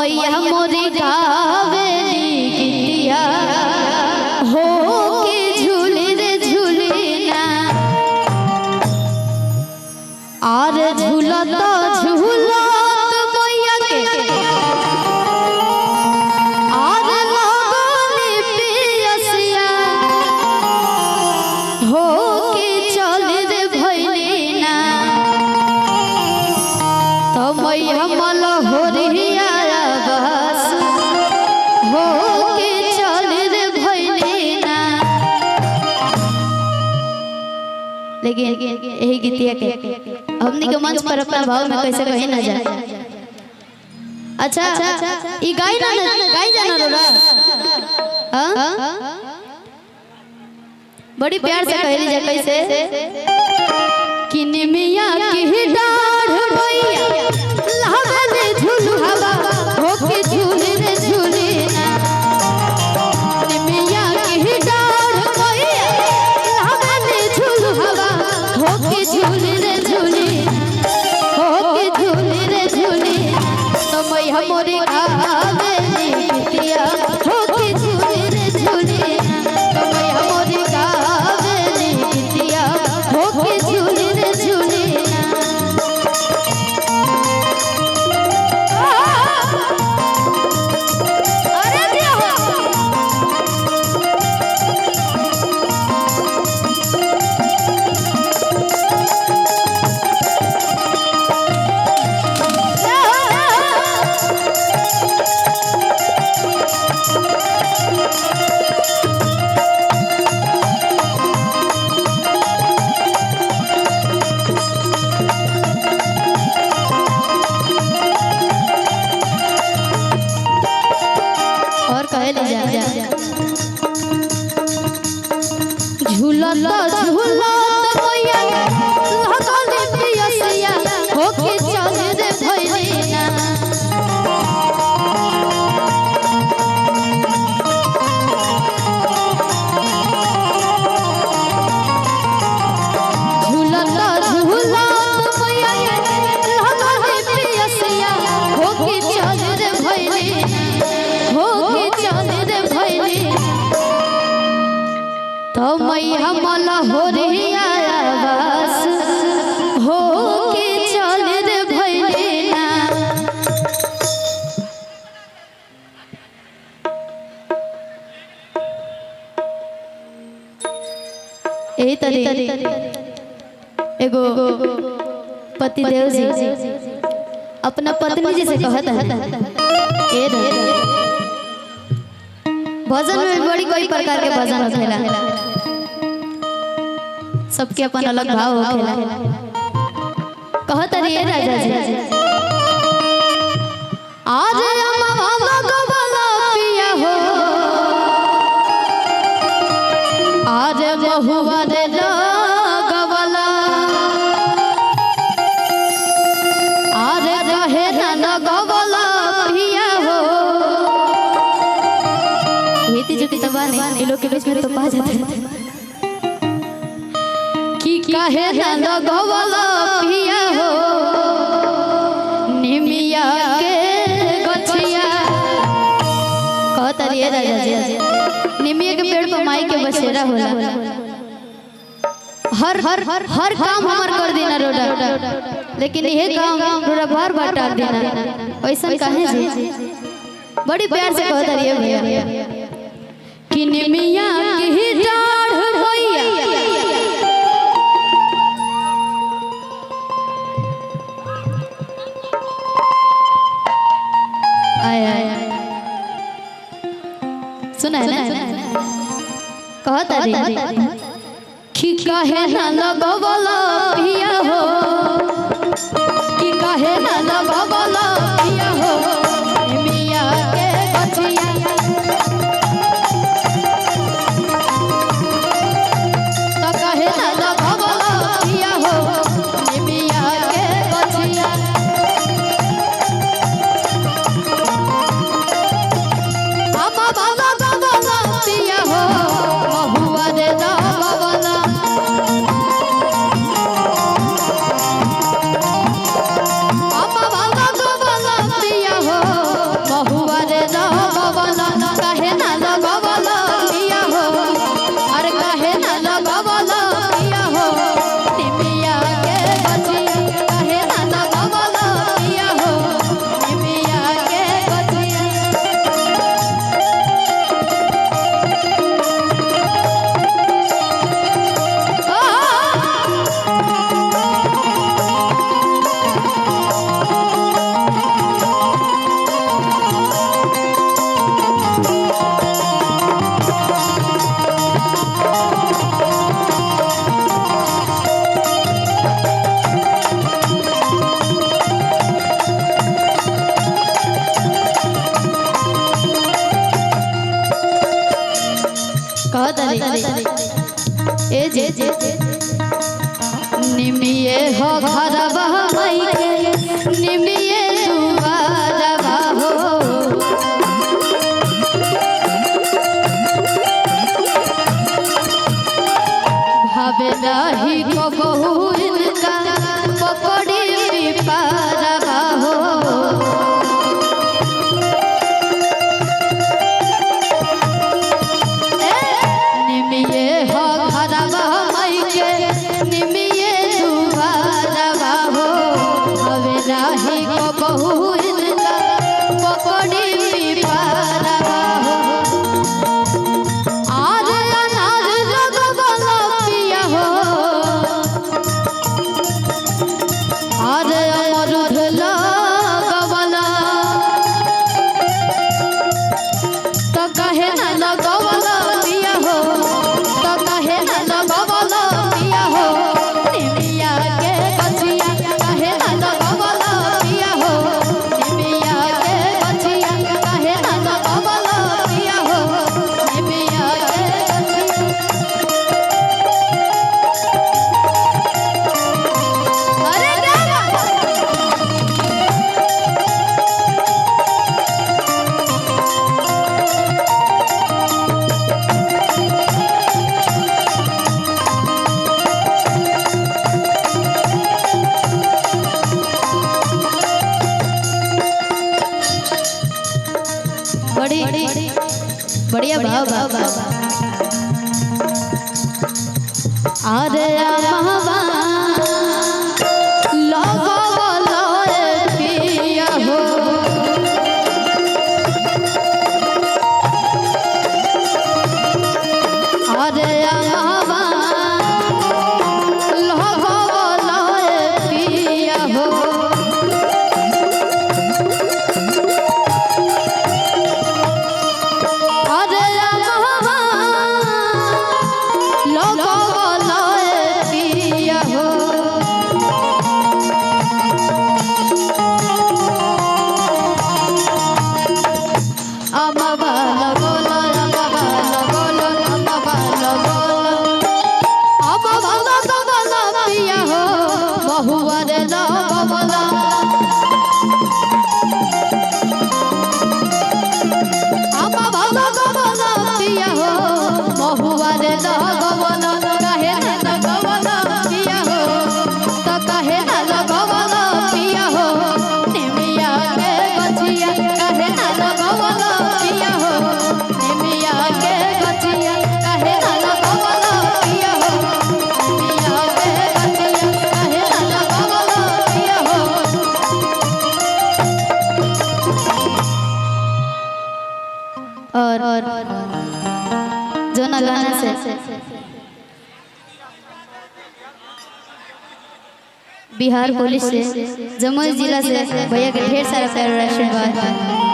मैया मोरी गावेली गीतिया हो के झूले रे झूलेना और झूलत झूलत मैया के और लगले पियसिया हो के चल रे भइलेना तो मैया मल हो रिया बस हो के चल रे भइलेना। लेकिन यही गीतिया के हमनी के मंच पर अपना भाव में कैसे कहीं ना जाए। अच्छा ई गाई ना गाई जाना रोरा हां बड़ी प्यार से कहली जा कैसे किने मिया की डाढ़ भैया लागले झुलुआ हो के झूले रे झूलेना किने मिया की डाढ़ भैया लागले झुलुआ हो के झूले रे झूले हो के झूले रे झूले तो मैया मोरे गावेली गीतिया हो के झूले रे झूले तो मैया मोरे गावेली गीतिया हो के झूले रे झूले। अरे दिया और कहे ले जा झूलत झूलत मैया लगले पियसिया हो के चल रे भइलेना झूलत झूलत मैया लगले पियसिया हो के चल रे भइलेना हो के चल रे भइले तो मैया मल हो रिया बस हो के चल रे भइलेना। एही तरी एगो पतिदेव जी अपना पत्नी जी से कहता है ए रे भजन में बड़ी कोई प्रकार के भजन होखेला सबके अपन अलग भाव होखेला कहत रे राजा जी आज अम्मा गवला पिया हो आज बहुआ रे गवला आज रहे ना गवला पिया हो जुटी तो बाने ये लोग के बीच में तो पा जाते हैं कि काहे ना गवला पिया हो निमिया के गछिया कहत रे राजा जी निमिया के पेड़ पर माई के बसेरा होला हर हर हर काम हमर कर देना रोडा लेकिन ये काम रोडा बार बार टाल देना ऐसा काहे जी बड़ी प्यार से कहत रे भैया किने मिया की डाढ़ भैया आया सुना है ना कहता रे कि काहे ना लगवला पिया हो कि काहे ना लगवला पिया हो मिया के बचिया नाही को बहु इनका पकड़ी पिपरवा हो आज अनाज लगवला पिया हो आज अमरुद लगवला तो कहे ना लगवला पिया हो तो कहे ना लगवला पिया हो निमिया के गछिया कहे ना लगवला पिया हो निमिया के गछिया कहे ना लगवला पिया हो निमिया के गछिया अरे बड़ी बढ़िया भाव भाव अरे महवा लगवला पिया हो अरे महवा लगवला पिया हो अरे महवा लगवला पिया हो अमवा लगवला अमवा लगवला अमवा लगवला अमवा लगवला पिया हो बहुआ रे लगवला अमवा लगवला पिया हो बहुआ रे लगवला कहे ना लगवला पिया हो तो कहे ना लगवला पिया हो निमिया के गछिया कहे ना लगवला पिया हो निमिया के गछिया कहे ना लगवला पिया हो निमिया के गछिया कहे ना लगवला पिया हो और जो ना गाना से बिहार पुलिस से जमुई जिला से भैया के ढेर सारा प्यार आशीर्वाद।